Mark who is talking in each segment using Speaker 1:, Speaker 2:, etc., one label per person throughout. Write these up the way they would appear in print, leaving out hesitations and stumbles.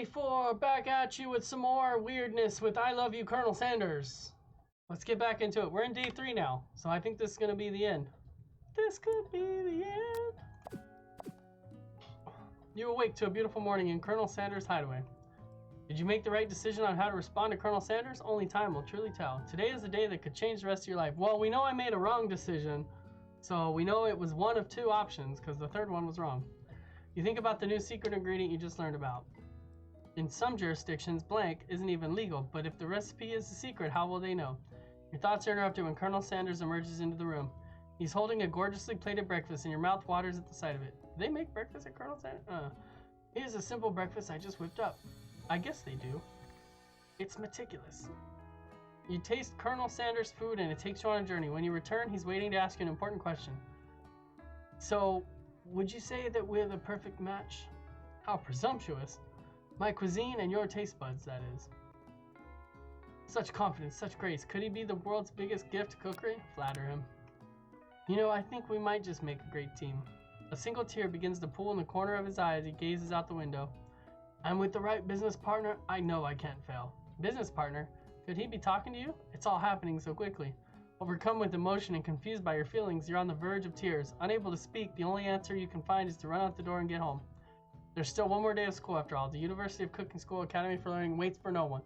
Speaker 1: Dan84 back at you with some more weirdness with I Love You, Colonel Sanders. Let's get back into it. We're in day 3 now, so I think this is going to be the end. This could be the end. You awake to a beautiful morning in Colonel Sanders' hideaway. Did you make the right decision on how to respond to Colonel Sanders? Only time will truly tell. Today is the day that could change the rest of your life. Well, we know I made a wrong decision, so we know it was one of 2 options because the third one was wrong. You think about the new secret ingredient you just learned about. In some jurisdictions, blank isn't even legal, but if the recipe is a secret, how will they know? Your thoughts are interrupted when Colonel Sanders emerges into the room. He's holding a gorgeously plated breakfast and your mouth waters at the sight of it. Do they make breakfast at Colonel Sanders? It is a simple breakfast I just whipped up. I guess they do. It's meticulous. You taste Colonel Sanders' food and it takes you on a journey. When you return, he's waiting to ask you an important question. So, would you say that we're the perfect match? How presumptuous. My cuisine and your taste buds, that is. Such confidence, such grace. Could he be the world's biggest gift to cookery? Flatter him. You know, I think we might just make a great team. A single tear begins to pool in the corner of his eye as he gazes out the window. I'm with the right business partner. I know I can't fail. Business partner? Could he be talking to you? It's all happening so quickly. Overcome with emotion and confused by your feelings, you're on the verge of tears. Unable to speak, the only answer you can find is to run out the door and get home. There's still one more day of school after all. The University of Cooking School Academy for Learning waits for no one.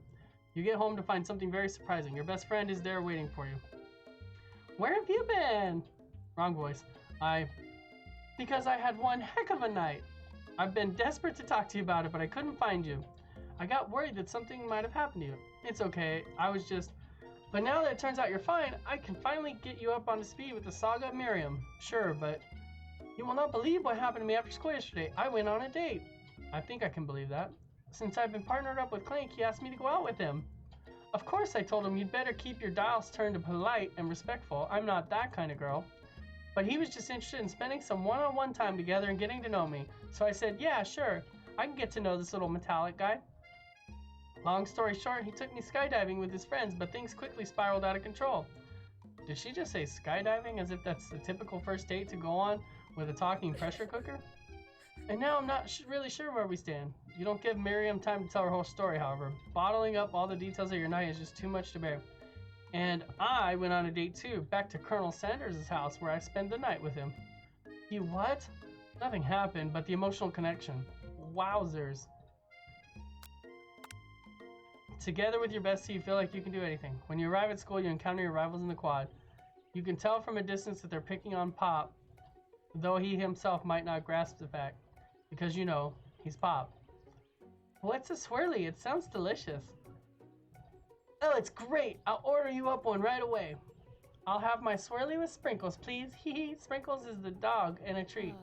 Speaker 1: You get home to find something very surprising. Your best friend is there waiting for you. Where have you been? Wrong voice. Because I had one heck of a night. I've been desperate to talk to you about it, but I couldn't find you. I got worried that something might have happened to you. It's okay. But now that it turns out you're fine, I can finally get you up on speed with the saga of Miriam. Sure, but you will not believe what happened to me after school yesterday. I went on a date. I think I can believe that. Since I've been partnered up with Clank, he asked me to go out with him. Of course I told him you'd better keep your dials turned to polite and respectful. I'm not that kind of girl. But he was just interested in spending some one-on-one time together and getting to know me. So I said, yeah, sure. I can get to know this little metallic guy. Long story short, he took me skydiving with his friends, but things quickly spiraled out of control. Did she just say skydiving as if that's the typical first date to go on with a talking pressure cooker? And now I'm not really sure where we stand. You don't give Miriam time to tell her whole story, however. Bottling up all the details of your night is just too much to bear. And I went on a date too, back to Colonel Sanders' house where I spent the night with him. You what? Nothing happened, but the emotional connection. Wowzers. Together with your bestie, you feel like you can do anything. When you arrive at school, you encounter your rivals in the quad. You can tell from a distance that they're picking on Pop, though he himself might not grasp the fact, because you know, he's Pop. What's a swirly? It sounds delicious. Oh, it's great. I'll order you up one right away. I'll have my swirly with sprinkles, please. Hee. Sprinkles is the dog and a treat.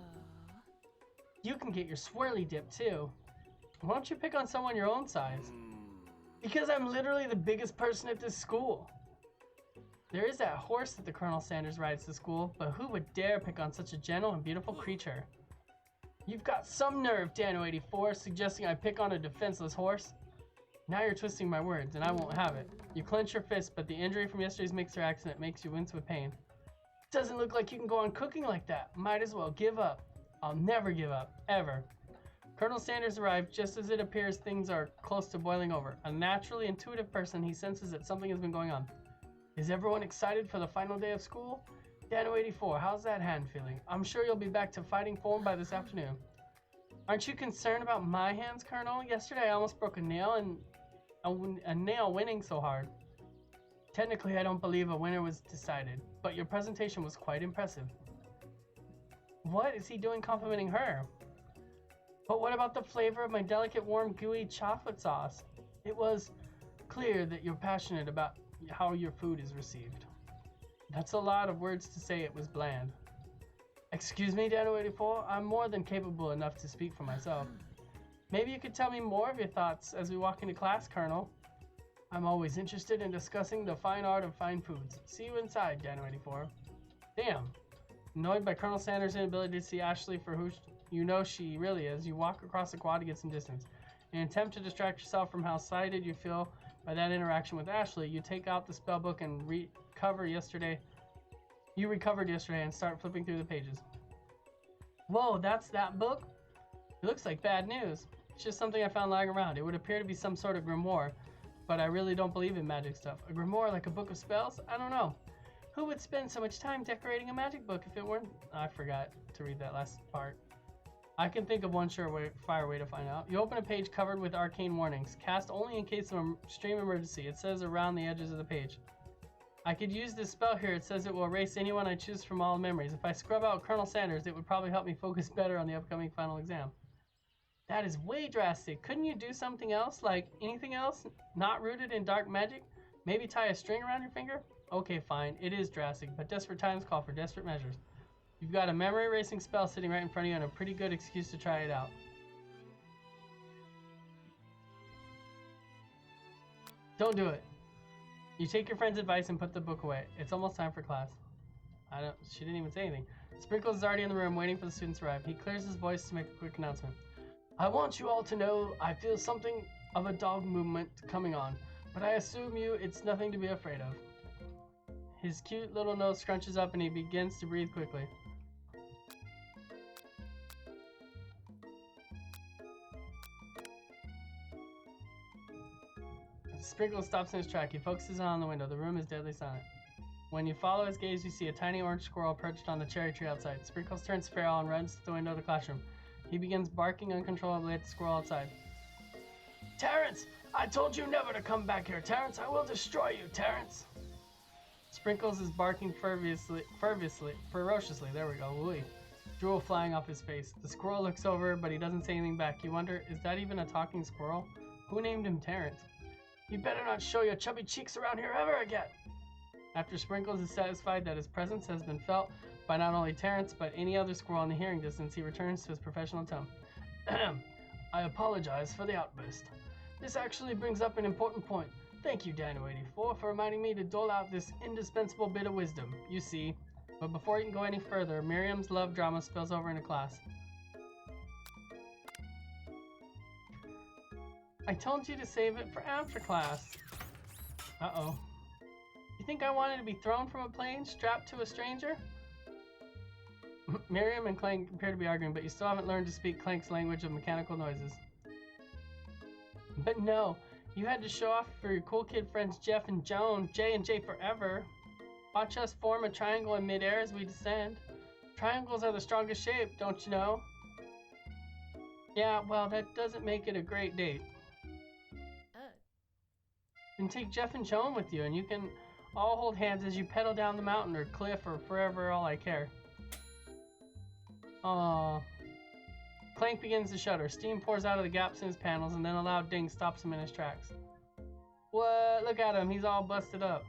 Speaker 1: You can get your swirly dip too. Why don't you pick on someone your own size? Because I'm literally the biggest person at this school. There is that horse that the Colonel Sanders rides to school, but who would dare pick on such a gentle and beautiful creature? You've got some nerve, Dano84, suggesting I pick on a defenseless horse. Now you're twisting my words, and I won't have it. You clench your fist, but the injury from yesterday's mixer accident makes you wince with pain. Doesn't look like you can go on cooking like that. Might as well give up. I'll never give up, ever. Colonel Sanders arrived just as it appears things are close to boiling over. A naturally intuitive person, he senses that something has been going on. Is everyone excited for the final day of school? Dano84, how's that hand feeling? I'm sure you'll be back to fighting form by this afternoon. Aren't you concerned about my hands, Colonel? Yesterday I almost broke a nail and a nail winning so hard. Technically, I don't believe a winner was decided, but your presentation was quite impressive. What is he doing complimenting her? But what about the flavor of my delicate, warm, gooey chocolate sauce? It was clear that you're passionate about how your food is received. That's a lot of words to say it was bland. Excuse me, Dano84, I'm more than capable enough to speak for myself. Maybe you could tell me more of your thoughts as we walk into class, Colonel. I'm always interested in discussing the fine art of fine foods. See you inside, Dano84. Damn. Annoyed by Colonel Sanders' inability to see Ashley for who you know she really is, you walk across the quad to get some distance. In an attempt to distract yourself from how excited you feel by that interaction with Ashley, you take out the spell book and recovered yesterday and start flipping through the pages. Whoa, that's that book? It looks like bad news. It's just something I found lying around. It would appear to be some sort of grimoire, but I really don't believe in magic stuff. A grimoire like a book of spells? I don't know. Who would spend so much time decorating a magic book if it weren't... I forgot to read that last part. I can think of one surefire way to find out. You open a page covered with arcane warnings. Cast only in case of extreme emergency. It says around the edges of the page. I could use this spell here. It says it will erase anyone I choose from all memories. If I scrub out Colonel Sanders, it would probably help me focus better on the upcoming final exam. That is way drastic. Couldn't you do something else? Like anything else? Not rooted in dark magic? Maybe tie a string around your finger? Okay, fine. It is drastic, but desperate times call for desperate measures. You've got a memory erasing spell sitting right in front of you and a pretty good excuse to try it out. Don't do it. You take your friend's advice and put the book away. It's almost time for class. She didn't even say anything. Sprinkles is already in the room waiting for the students to arrive. He clears his voice to make a quick announcement. I want you all to know I feel something of a dog movement coming on, but I assume it's nothing to be afraid of. His cute little nose scrunches up and he begins to breathe quickly. Sprinkles stops in his track. He focuses on the window. The room is deadly silent. When you follow his gaze, you see a tiny orange squirrel perched on the cherry tree outside. Sprinkles turns feral and runs to the window of the classroom. He begins barking uncontrollably at the squirrel outside. Terrence! I told you never to come back here, Terrence! I will destroy you, Terrence! Sprinkles is barking ferociously. There we go. Ooh. Drool flying off his face. The squirrel looks over, but he doesn't say anything back. You wonder, is that even a talking squirrel? Who named him Terrence? You better not show your chubby cheeks around here ever again! After Sprinkles is satisfied that his presence has been felt by not only Terrence, but any other squirrel in the hearing distance, he returns to his professional tone. I apologize for the outburst. This actually brings up an important point. Thank you, Dino84, for reminding me to dole out this indispensable bit of wisdom. You see. But before you can go any further, Miriam's love drama spills over into class. I told you to save it for after class. Uh-oh. You think I wanted to be thrown from a plane, strapped to a stranger? Miriam and Clank appear to be arguing, but you still haven't learned to speak Clank's language of mechanical noises. But no, you had to show off for your cool kid friends Jeff and Joan, J and J forever. Watch us form a triangle in midair as we descend. Triangles are the strongest shape, don't you know? Yeah, well, that doesn't make it a great date. Then take Jeff and Joan with you, and you can all hold hands as you pedal down the mountain or cliff or forever all I care. Aww. Clank begins to shudder. Steam pours out of the gaps in his panels, and then a loud ding stops him in his tracks. What? Look at him. He's all busted up.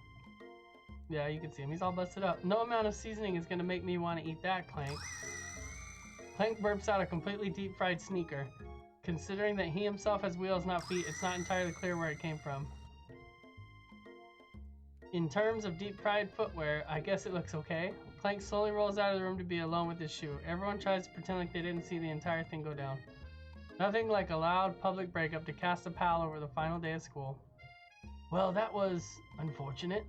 Speaker 1: Yeah, you can see him. He's all busted up. No amount of seasoning is going to make me want to eat that, Clank. Clank burps out a completely deep-fried sneaker. Considering that he himself has wheels, not feet, it's not entirely clear where it came from. In terms of deep-fried footwear, I guess it looks okay. Clank slowly rolls out of the room to be alone with his shoe. Everyone tries to pretend like they didn't see the entire thing go down. Nothing like a loud public breakup to cast a pall over the final day of school. Well, that was unfortunate.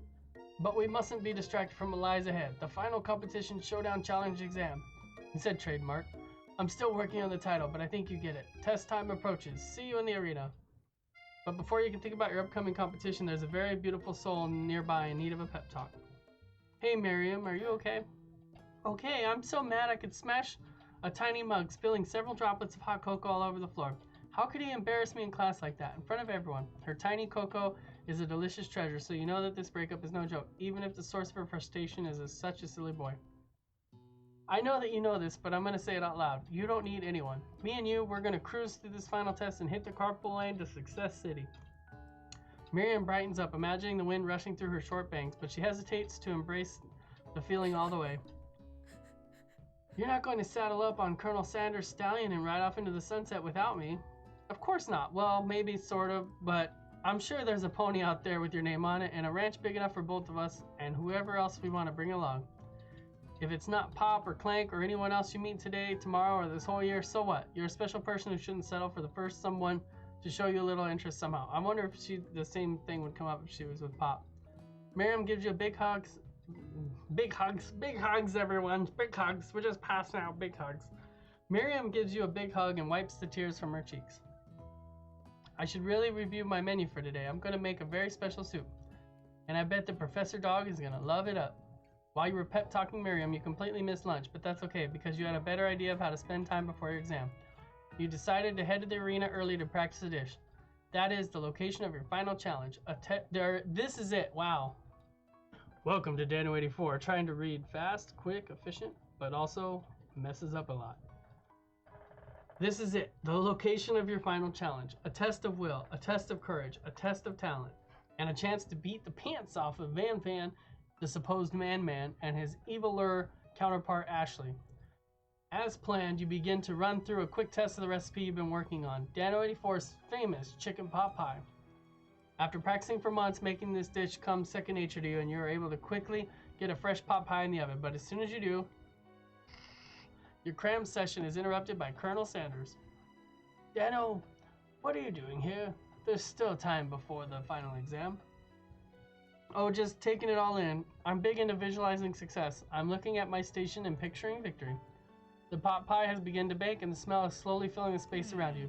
Speaker 1: But we mustn't be distracted from what lies ahead. The final competition showdown challenge exam. He said trademark. I'm still working on the title, but I think you get it. Test time approaches. See you in the arena. But before you can think about your upcoming competition, there's a very beautiful soul nearby in need of a pep talk. Hey Miriam, are you okay? Okay, I'm so mad I could smash a tiny mug, spilling several droplets of hot cocoa all over the floor. How could he embarrass me in class like that, in front of everyone? Her tiny cocoa is a delicious treasure, so you know that this breakup is no joke, even if the source of her frustration is such a silly boy. I know that you know this, but I'm going to say it out loud. You don't need anyone. Me and you, we're going to cruise through this final test and hit the carpool lane to Success City. Miriam brightens up, imagining the wind rushing through her short bangs, but she hesitates to embrace the feeling all the way. You're not going to saddle up on Colonel Sanders' stallion and ride off into the sunset without me. Of course not. Well, maybe sort of, but I'm sure there's a pony out there with your name on it and a ranch big enough for both of us and whoever else we want to bring along. If it's not Pop or Clank or anyone else you meet today, tomorrow, or this whole year, so what? You're a special person who shouldn't settle for the first someone to show you a little interest somehow. I wonder if the same thing would come up if she was with Pop. Miriam gives you a big hugs. Big hugs, everyone. Big hugs. We're just passing out big hugs. Miriam gives you a big hug and wipes the tears from her cheeks. I should really review my menu for today. I'm gonna make a very special soup. And I bet the Professor Dog is gonna love it up. While you were pep talking Miriam, you completely missed lunch, but that's okay because you had a better idea of how to spend time before your exam. You decided to head to the arena early to practice a dish. That is the location of your final challenge. This is it. Wow. Welcome to Dano 84, trying to read fast, quick, efficient, but also messes up a lot. This is it, the location of your final challenge. A test of will, a test of courage, a test of talent, and a chance to beat the pants off of Van Van, the supposed man-man, and his eviler counterpart Ashley. As planned, you begin to run through a quick test of the recipe you've been working on, Dano 84's famous chicken pot pie. After practicing for months, making this dish comes second nature to you, and you're able to quickly get a fresh pot pie in the oven. But as soon as you do, your cram session is interrupted by Colonel Sanders. Dano, what are you doing here? There's still time before the final exam. Oh, just taking it all in. I'm big into visualizing success. I'm looking at my station and picturing victory. The pot pie has begun to bake and the smell is slowly filling the space around you.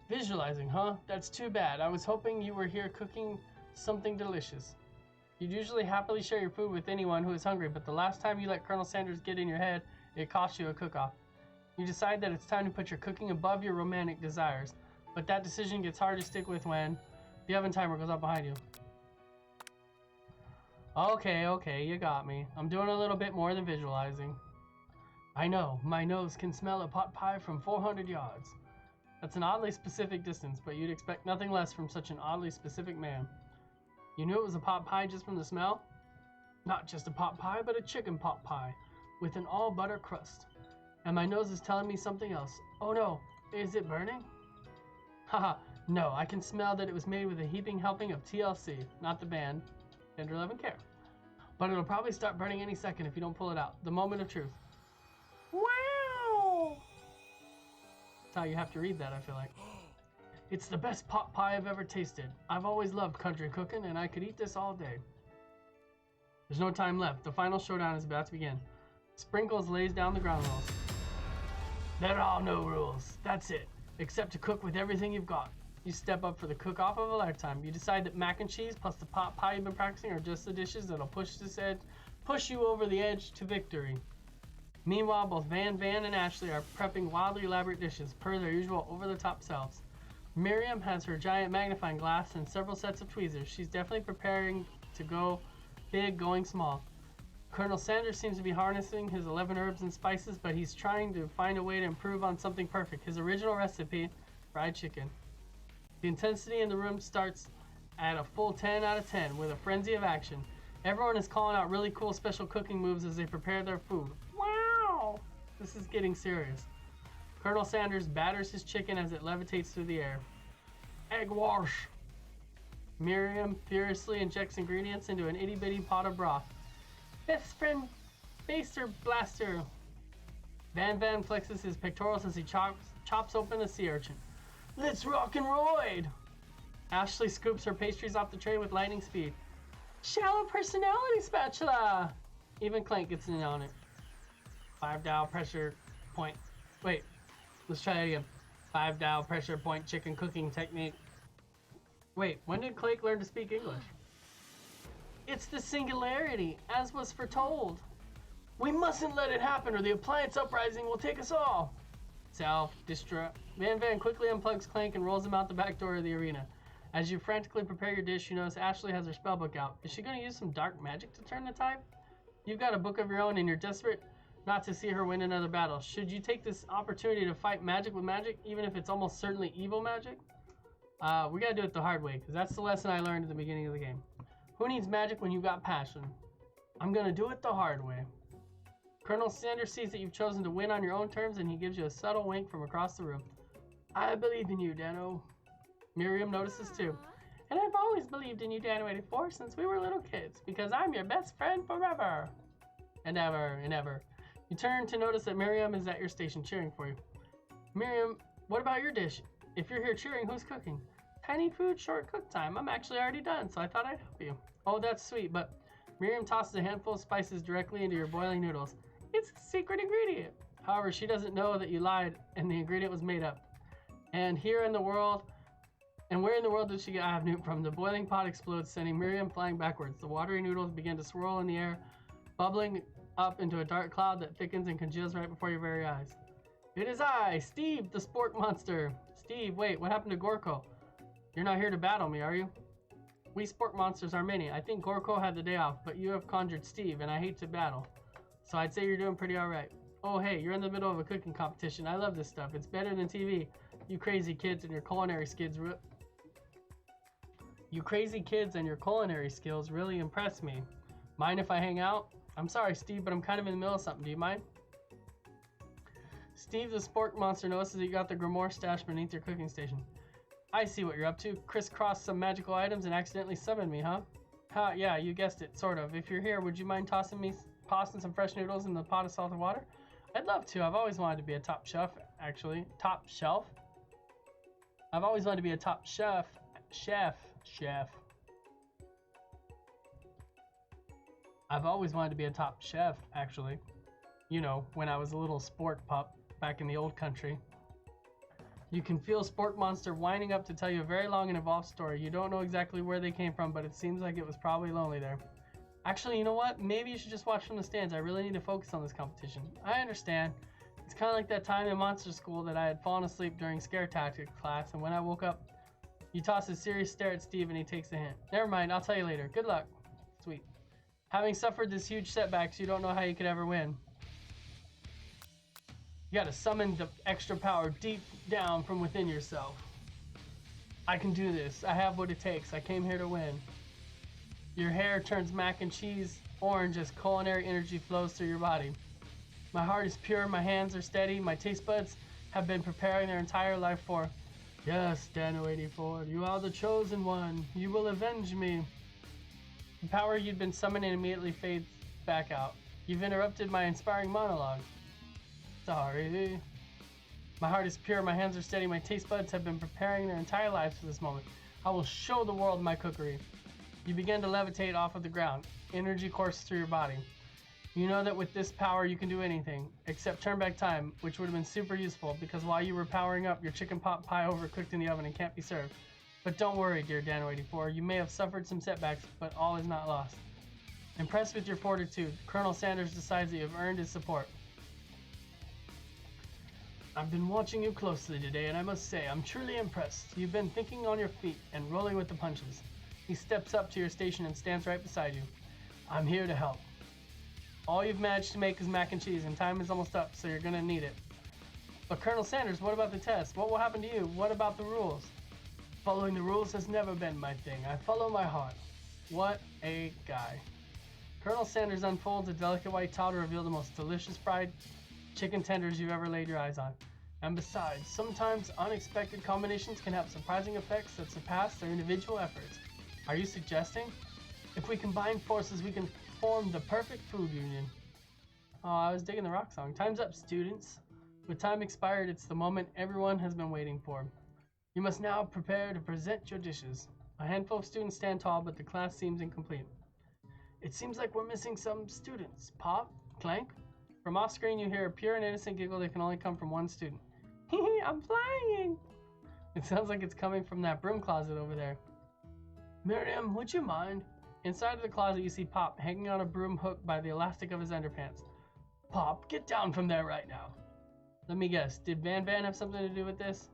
Speaker 1: Visualizing, huh? That's too bad. I was hoping you were here cooking something delicious. You'd usually happily share your food with anyone who is hungry, but the last time you let Colonel Sanders get in your head, it cost you a cook-off. You decide that it's time to put your cooking above your romantic desires, but that decision gets hard to stick with when the oven timer goes up behind you. Okay, you got me. I'm doing a little bit more than visualizing. I know, my nose can smell a pot pie from 400 yards. That's an oddly specific distance, but you'd expect nothing less from such an oddly specific man. You knew it was a pot pie just from the smell? Not just a pot pie, but a chicken pot pie, with an all-butter crust. And my nose is telling me something else. Oh no, is it burning? Haha, no, I can smell that it was made with a heaping helping of TLC, not the band, Tender Love and Care. But it'll probably start burning any second if you don't pull it out. The moment of truth. Wow! That's how you have to read that, I feel like. It's the best pot pie I've ever tasted. I've always loved country cooking, and I could eat this all day. There's no time left. The final showdown is about to begin. Sprinkles lays down the ground rules. There are no rules. That's it. Except to cook with everything you've got. You step up for the cook-off of a lifetime. You decide that mac and cheese plus the pot pie you've been practicing are just the dishes that'll push you over the edge to victory. Meanwhile, both Van and Ashley are prepping wildly elaborate dishes per their usual over-the-top selves. Miriam has her giant magnifying glass and several sets of tweezers. She's definitely preparing to go big, going small. Colonel Sanders seems to be harnessing his 11 herbs and spices, but he's trying to find a way to improve on something perfect. His original recipe, fried chicken. The intensity in the room starts at a full 10 out of 10 with a frenzy of action. Everyone is calling out really cool special cooking moves as they prepare their food. Wow! This is getting serious. Colonel Sanders batters his chicken as it levitates through the air. Egg wash! Miriam furiously injects ingredients into an itty-bitty pot of broth. Best friend, baster blaster. Van flexes his pectorals as he chops open a sea urchin. Let's rock and roid! Ashley scoops her pastries off the tray with lightning speed. Shallow personality spatula! Even Clank gets in on it. 5-dial pressure point. Wait, let's try that again. 5-dial pressure point chicken cooking technique. Wait, when did Clank learn to speak English? It's the singularity, as was foretold. We mustn't let it happen or the appliance uprising will take us all. Self-destruct. Van quickly unplugs Clank and rolls him out the back door of the arena. As you frantically prepare your dish, you notice Ashley has her spellbook out. Is she going to use some dark magic to turn the tide? You've got a book of your own and you're desperate not to see her win another battle. Should you take this opportunity to fight magic with magic, even if it's almost certainly evil magic? We gotta do it the hard way, because that's the lesson I learned at the beginning of the game. Who needs magic when you've got passion? I'm gonna do it the hard way. Colonel Sanders sees that you've chosen to win on your own terms, and he gives you a subtle wink from across the room. I believe in you, Dano. Miriam notices too. And I've always believed in you, Dano 84, since we were little kids, because I'm your best friend forever. And ever, and ever. You turn to notice that Miriam is at your station cheering for you. Miriam, what about your dish? If you're here cheering, who's cooking? Tiny food, short cook time. I'm actually already done, so I thought I'd help you. Oh, that's sweet, but Miriam tosses a handful of spices directly into your boiling noodles. It's the secret ingredient. However, she doesn't know that you lied and the ingredient was made up. And here in the world, And where in the world did she get Avenue from? The boiling pot explodes, sending Miriam flying backwards. The watery noodles begin to swirl in the air, bubbling up into a dark cloud that thickens and congeals right before your very eyes. It is I, Steve, the sport monster. Steve, wait, what happened to Gorko? You're not here to battle me, are you? We sport monsters are many. I think Gorko had the day off, but you have conjured Steve, and I hate to battle. So I'd say you're doing pretty alright. Oh hey, you're in the middle of a cooking competition. I love this stuff. It's better than TV. You crazy kids and your culinary skills really impress me. Mind if I hang out? I'm sorry, Steve, but I'm kind of in the middle of something. Do you mind? Steve the sport monster notices that you got the grimoire stashed beneath your cooking station. I see what you're up to. Crisscross some magical items and accidentally summoned me, huh? Ha, yeah, you guessed it, sort of. If you're here, would you mind tossing some fresh noodles in the pot of salted water? I'd love to. I've always wanted to be a top chef, actually. Top shelf? I've always wanted to be a top chef. I've always wanted to be a top chef, actually. You know, when I was a little sport pup back in the old country. You can feel Sport Monster winding up to tell you a very long and involved story. You don't know exactly where they came from, but it seems like it was probably lonely there. Actually, you know what? Maybe you should just watch from the stands. I really need to focus on this competition. I understand. It's kind of like that time in monster school that I had fallen asleep during scare tactics class, and when I woke up, you toss a serious stare at Steve and he takes a hint. Never mind, I'll tell you later. Good luck. Sweet. Having suffered this huge setbacks, you don't know how you could ever win. You gotta summon the extra power deep down from within yourself. I can do this. I have what it takes. I came here to win. Your hair turns mac and cheese orange as culinary energy flows through your body. My heart is pure, my hands are steady, my taste buds have been preparing their entire life for. Yes, Dano 84, you are the chosen one. You will avenge me. The power you'd been summoning immediately fades back out. You've interrupted my inspiring monologue. Sorry. My heart is pure, my hands are steady, my taste buds have been preparing their entire lives for this moment. I will show the world my cookery. You begin to levitate off of the ground. Energy courses through your body. You know that with this power you can do anything, except turn back time, which would have been super useful because while you were powering up, your chicken pot pie overcooked in the oven and can't be served. But don't worry, dear Dano 84, you may have suffered some setbacks, but all is not lost. Impressed with your fortitude, Colonel Sanders decides that you have earned his support. I've been watching you closely today, and I must say, I'm truly impressed. You've been thinking on your feet and rolling with the punches. He steps up to your station and stands right beside you. I'm here to help. All you've managed to make is mac and cheese, and time is almost up, so you're gonna need it. But Colonel Sanders, what about the test? What will happen to you? What about the rules? Following the rules has never been my thing. I follow my heart. What a guy. Colonel Sanders unfolds a delicate white towel to reveal the most delicious fried chicken tenders you've ever laid your eyes on. And besides, sometimes unexpected combinations can have surprising effects that surpass their individual efforts. Are you suggesting? If we combine forces, we can form the perfect food union. Oh, I was digging the rock song. Time's up, students. With time expired, it's the moment everyone has been waiting for. You must now prepare to present your dishes. A handful of students stand tall, but the class seems incomplete. It seems like we're missing some students. Pop? Clank? From off screen, you hear a pure and innocent giggle that can only come from one student. Hee I'm flying! It sounds like it's coming from that broom closet over there. Miriam, would you mind? Inside of the closet, you see Pop hanging on a broom hook by the elastic of his underpants. Pop, get down from there right now. Let me guess, did Van Van have something to do with this?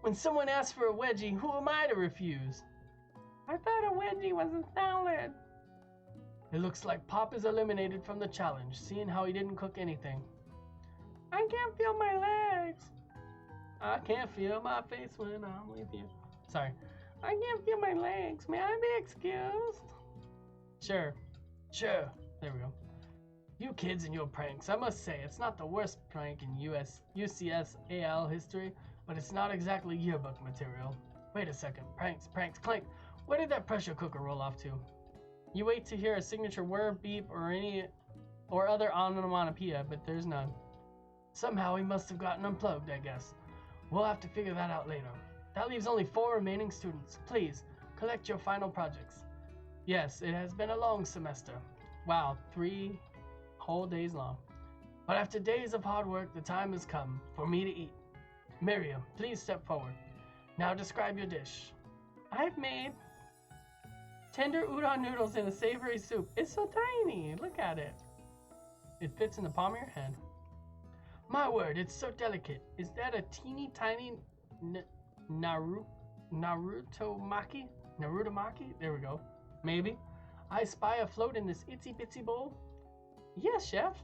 Speaker 1: When someone asks for a wedgie, who am I to refuse? I thought a wedgie was a salad. It looks like Pop is eliminated from the challenge, seeing how he didn't cook anything. I can't feel my legs. I can't feel my face when I'm with you. Sorry. I can't feel my legs. May I be excused? Sure. There we go. You kids and your pranks. I must say, it's not the worst prank in UCS AL history, but it's not exactly yearbook material. Wait a second. Pranks, clank. Where did that pressure cooker roll off to? You wait to hear a signature whir, beep, or other onomatopoeia, but there's none. Somehow he must have gotten unplugged, I guess. We'll have to figure that out later. That leaves only 4 remaining students. Please, collect your final projects. Yes, it has been a long semester. Wow, 3 whole days long. But after days of hard work, the time has come for me to eat. Miriam, please step forward. Now describe your dish. I've made tender udon noodles in a savory soup. It's so tiny. Look at it. It fits in the palm of your hand. My word, it's so delicate. Is that a teeny tiny Naruto maki? There we go. Maybe. I spy a float in this itsy bitsy bowl. Yes, chef.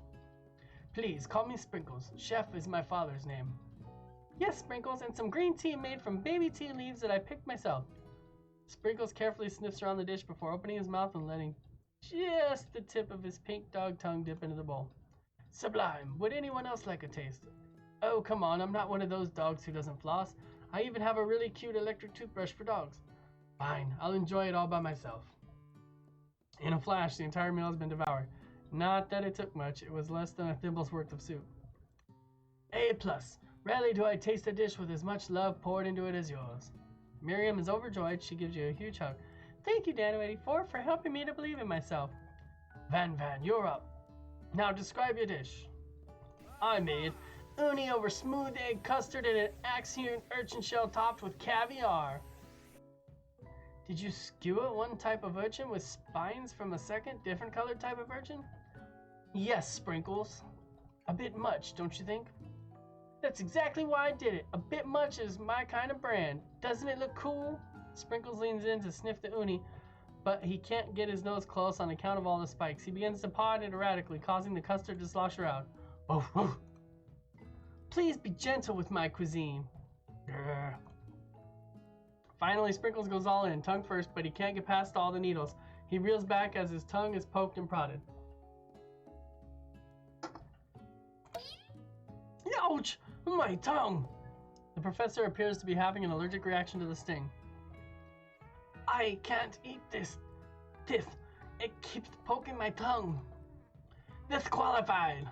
Speaker 1: Please call me Sprinkles. Chef is my father's name. Yes, Sprinkles, and some green tea made from baby tea leaves that I picked myself. Sprinkles carefully sniffs around the dish before opening his mouth and letting just the tip of his pink dog tongue dip into the bowl. Sublime. Would anyone else like a taste? Oh, come on, I'm not one of those dogs who doesn't floss. I even have a really cute electric toothbrush for dogs. Fine, I'll enjoy it all by myself. In a flash, the entire meal has been devoured. Not that it took much, it was less than a thimble's worth of soup. A+. Rarely do I taste a dish with as much love poured into it as yours. Miriam is overjoyed. She gives you a huge hug. Thank you, Dano84, for helping me to believe in myself. Van, you're up. Now describe your dish. I made uni over smooth egg custard and an axe-hewn urchin shell topped with caviar. Did you skewer one type of urchin with spines from a second, different colored type of urchin? Yes, Sprinkles. A bit much, don't you think? That's exactly why I did it. A bit much is my kind of brand. Doesn't it look cool? Sprinkles leans in to sniff the uni, but he can't get his nose close on account of all the spikes. He begins to paw at it erratically, causing the custard to slosh around. Woof, woof. Please be gentle with my cuisine. Grr. Finally, Sprinkles goes all in, tongue first, but he can't get past all the needles. He reels back as his tongue is poked and prodded. Ouch! My tongue! The professor appears to be having an allergic reaction to the sting. I can't eat this. It keeps poking my tongue. Disqualified!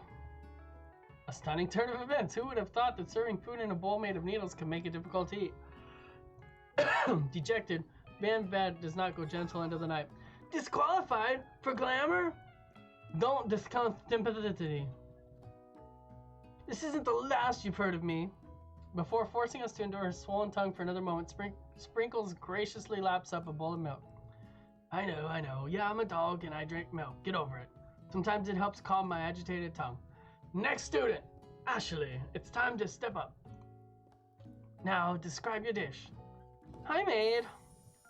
Speaker 1: A stunning turn of events. Who would have thought that serving food in a bowl made of needles could make it difficult to eat? Dejected, Van Bad does not go gentle into the night. Disqualified? For glamour? Don't discount sympathy. This isn't the last you've heard of me. Before forcing us to endure his swollen tongue for another moment, Sprinkles graciously laps up a bowl of milk. I know. Yeah, I'm a dog and I drink milk. Get over it. Sometimes it helps calm my agitated tongue. Next student, Ashley. It's time to step up. Now, describe your dish. I made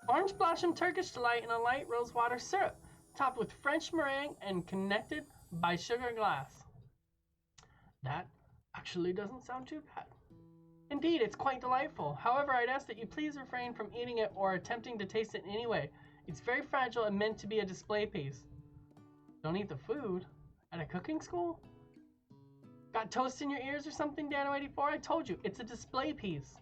Speaker 1: orange blossom Turkish delight in a light rosewater syrup, topped with French meringue and connected by sugar glass. That actually doesn't sound too bad. Indeed, it's quite delightful. However, I'd ask that you please refrain from eating it or attempting to taste it in any way. It's very fragile and meant to be a display piece. Don't eat the food? At a cooking school? Got toast in your ears or something, Dano84? I told you, it's a display piece.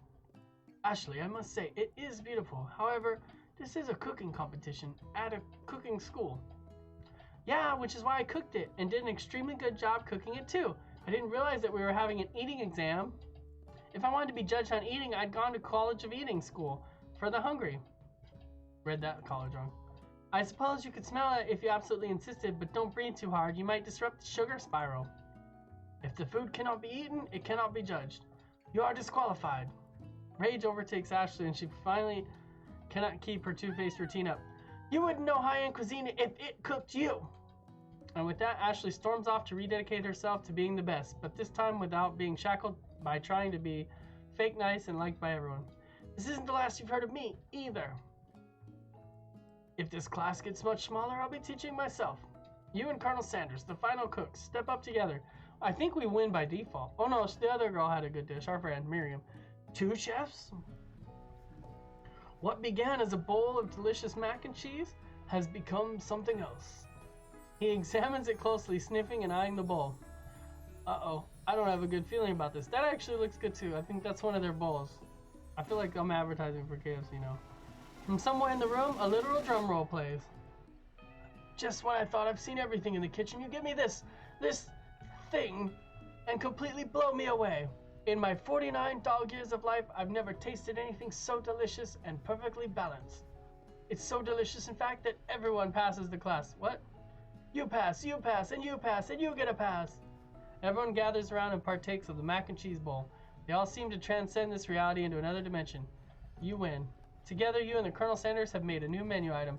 Speaker 1: Ashley, I must say, it is beautiful. However, this is a cooking competition at a cooking school. Yeah, which is why I cooked it and did an extremely good job cooking it too. I didn't realize that we were having an eating exam. If I wanted to be judged on eating, I'd gone to College of Eating School for the hungry. Read that college wrong. I suppose you could smell it if you absolutely insisted, but don't breathe too hard. You might disrupt the sugar spiral. If the food cannot be eaten, it cannot be judged. You are disqualified. Rage overtakes Ashley and she finally cannot keep her two-faced routine up. You wouldn't know high-end cuisine if it cooked you. And with that, Ashley storms off to rededicate herself to being the best, but this time without being shackled by trying to be fake nice and liked by everyone. This isn't the last you've heard of me, either. If this class gets much smaller, I'll be teaching myself. You and Colonel Sanders, the final cooks, step up together. I think we win by default. Oh no, the other girl had a good dish, our friend, Miriam. 2 chefs? What began as a bowl of delicious mac and cheese has become something else. He examines it closely, sniffing and eyeing the bowl. Uh-oh, I don't have a good feeling about this. That actually looks good too. I think that's one of their bowls. I feel like I'm advertising for KFC now. From somewhere in the room, a literal drum roll plays. Just when I thought I've seen everything in the kitchen, you give me this thing and completely blow me away. In my 49 dog years of life, I've never tasted anything so delicious and perfectly balanced. It's so delicious, in fact, that everyone passes the class. What? You pass, and you pass, and you get a pass. Everyone gathers around and partakes of the mac and cheese bowl. They all seem to transcend this reality into another dimension. You win. Together, you and the Colonel Sanders have made a new menu item.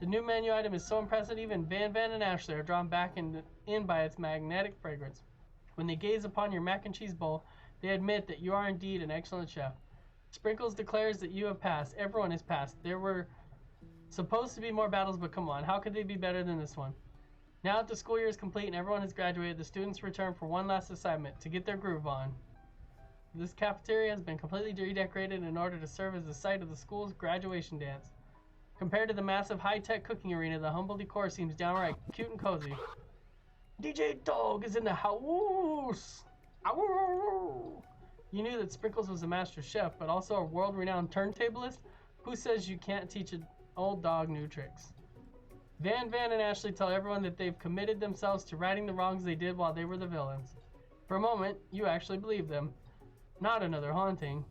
Speaker 1: The new menu item is so impressive even Van and Ashley are drawn back in by its magnetic fragrance. When they gaze upon your mac and cheese bowl, they admit that you are indeed an excellent chef. Sprinkles declares that you have passed. Everyone has passed. There were supposed to be more battles, but come on, how could they be better than this one? Now that the school year is complete and everyone has graduated, the students return for one last assignment, to get their groove on. This cafeteria has been completely redecorated in order to serve as the site of the school's graduation dance. Compared to the massive high-tech cooking arena, the humble decor seems downright cute and cozy. DJ Dog is in the house! You knew that Sprinkles was a master chef, but also a world-renowned turntablist? Who says you can't teach an old dog new tricks? Van and Ashley tell everyone that they've committed themselves to righting the wrongs they did while they were the villains. For a moment, you actually believe them. Not another haunting.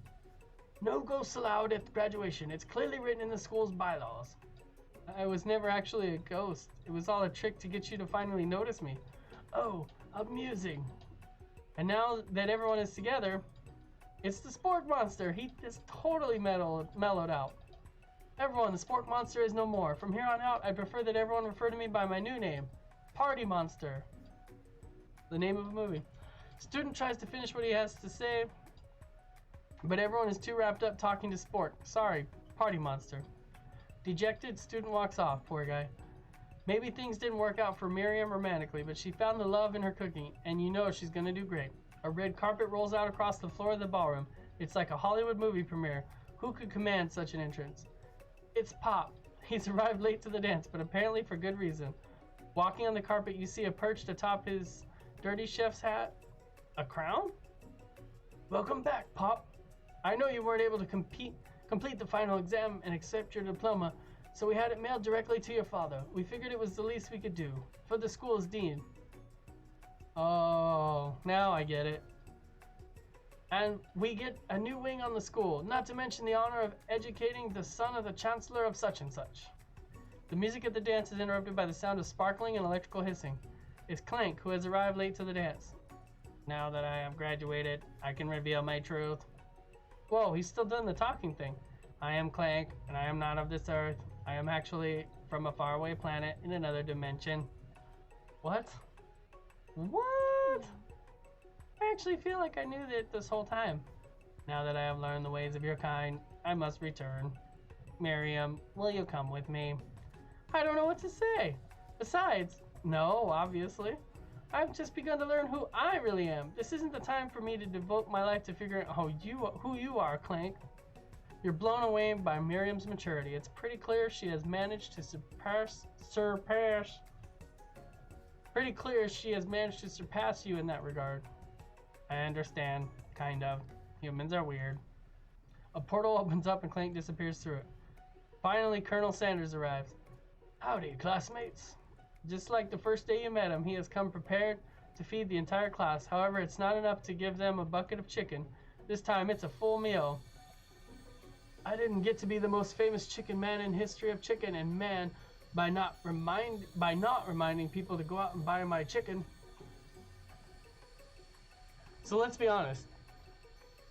Speaker 1: No ghosts allowed at graduation. It's clearly written in the school's bylaws. I was never actually a ghost. It was all a trick to get you to finally notice me. Oh, amusing. And now that everyone is together, it's the Spork Monster. He is totally mellowed out. Everyone, the Spork Monster is no more. From here on out, I prefer that everyone refer to me by my new name, Party Monster. The name of a movie. Student tries to finish what he has to say, but everyone is too wrapped up talking to Spork. Sorry, Party Monster. Dejected, student walks off, poor guy. Maybe things didn't work out for Miriam romantically, but she found the love in her cooking, and you know she's gonna do great. A red carpet rolls out across the floor of the ballroom. It's like a Hollywood movie premiere. Who could command such an entrance? It's Pop. He's arrived late to the dance, but apparently for good reason. Walking on the carpet, you see a perched atop his dirty chef's hat. A crown? Welcome back, Pop. I know you weren't able to complete the final exam and accept your diploma, so we had it mailed directly to your father. We figured it was the least we could do. For the school's dean. Oh, now I get it. And we get a new wing on the school, not to mention the honor of educating the son of the chancellor of such and such. The music at the dance is interrupted by the sound of sparkling and electrical hissing. It's Clank, who has arrived late to the dance. Now that I have graduated, I can reveal my truth. Whoa, he's still doing the talking thing. I am Clank, and I am not of this earth. I am actually from a faraway planet in another dimension. What? What? I actually feel like I knew that this whole time. Now that I have learned the ways of your kind, I must return. Miriam, will you come with me? I don't know what to say. Besides, no, obviously. I've just begun to learn who I really am. This isn't the time for me to devote my life to figuring out who you are, Clank. You're blown away by Miriam's maturity. It's pretty clear she has managed to surpass you in that regard. I understand, kind of. Humans are weird. A portal opens up and Clank disappears through it. Finally, Colonel Sanders arrives. Howdy, classmates. Just like the first day you met him, he has come prepared to feed the entire class. However, it's not enough to give them a bucket of chicken. This time, it's a full meal. I didn't get to be the most famous chicken man in history of chicken, and man, by not reminding people to go out and buy my chicken. So let's be honest.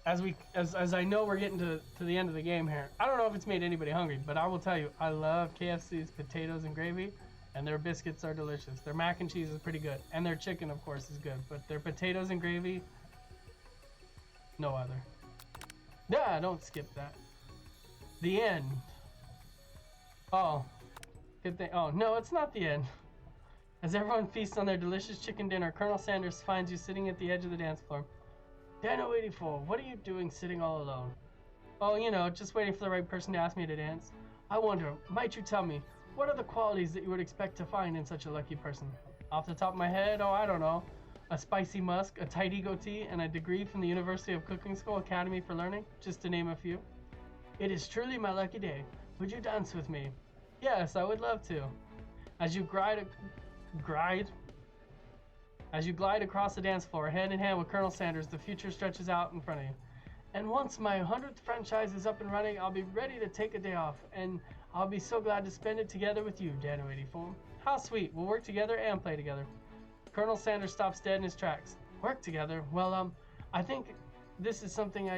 Speaker 1: As I know we're getting to the end of the game here, I don't know if it's made anybody hungry, but I will tell you, I love KFC's potatoes and gravy, and their biscuits are delicious. Their mac and cheese is pretty good, and their chicken, of course, is good, but their potatoes and gravy, no other. Yeah, don't skip that. The end. Oh, good thing. Oh, no, it's not the end. As everyone feasts on their delicious chicken dinner, Colonel Sanders finds you sitting at the edge of the dance floor. Dano84, what are you doing sitting all alone? Oh, you know, just waiting for the right person to ask me to dance. I wonder, might you tell me, what are the qualities that you would expect to find in such a lucky person? Off the top of my head, oh, I don't know. A spicy musk, a tidy goatee, and a degree from the University of Cooking School Academy for Learning, just to name a few. It is truly my lucky day. Would you dance with me? Yes, I would love to. As you glide across the dance floor, hand in hand with Colonel Sanders, the future stretches out in front of you. And once my 100th franchise is up and running, I'll be ready to take a day off, and I'll be so glad to spend it together with you, Dano84. How sweet. We'll work together and play together. Colonel Sanders stops dead in his tracks. Work together? Well, I think this is something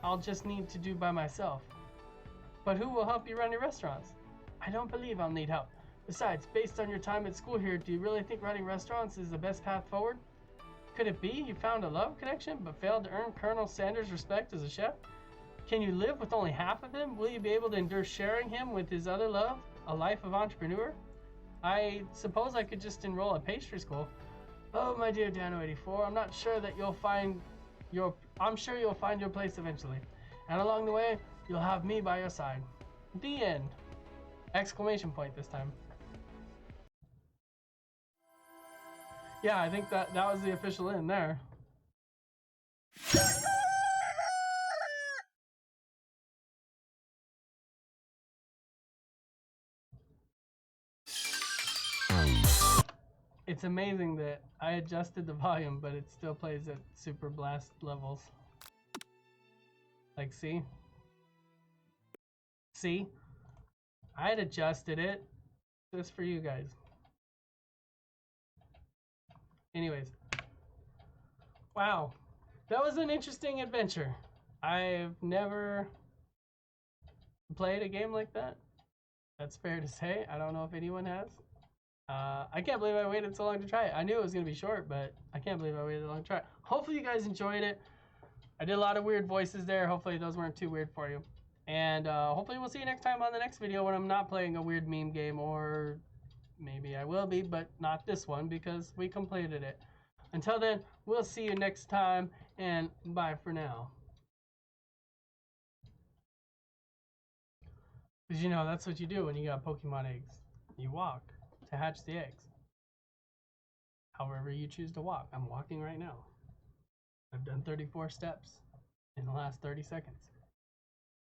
Speaker 1: I'll just need to do by myself. But who will help you run your restaurants? I don't believe I'll need help. Besides, based on your time at school here, do you really think running restaurants is the best path forward? Could it be you found a love connection but failed to earn Colonel Sanders' respect as a chef? Can you live with only half of him? Will you be able to endure sharing him with his other love, a life of entrepreneur? I suppose I could just enroll at pastry school. Oh, my dear Dano84, I'm sure you'll find your place eventually. And along the way, you'll have me by your side. The end. Exclamation point this time. Yeah, I think that was the official end there. It's amazing that I adjusted the volume, but it still plays at super blast levels. Like, see? See? I had adjusted it just for you guys. Anyways. Wow. That was an interesting adventure. I've never played a game like that. That's fair to say. I don't know if anyone has. I can't believe I waited so long to try it. I knew it was going to be short, but I can't believe I waited so long to try it. Hopefully you guys enjoyed it. I did a lot of weird voices there. Hopefully those weren't too weird for you. And hopefully we'll see you next time on the next video when I'm not playing a weird meme game, or maybe I will be, but not this one because we completed it. Until then, we'll see you next time, and bye for now. Because you know, that's what you do when you got Pokemon eggs. You walk to hatch the eggs. However you choose to walk. I'm walking right now. I've done 34 steps in the last 30 seconds.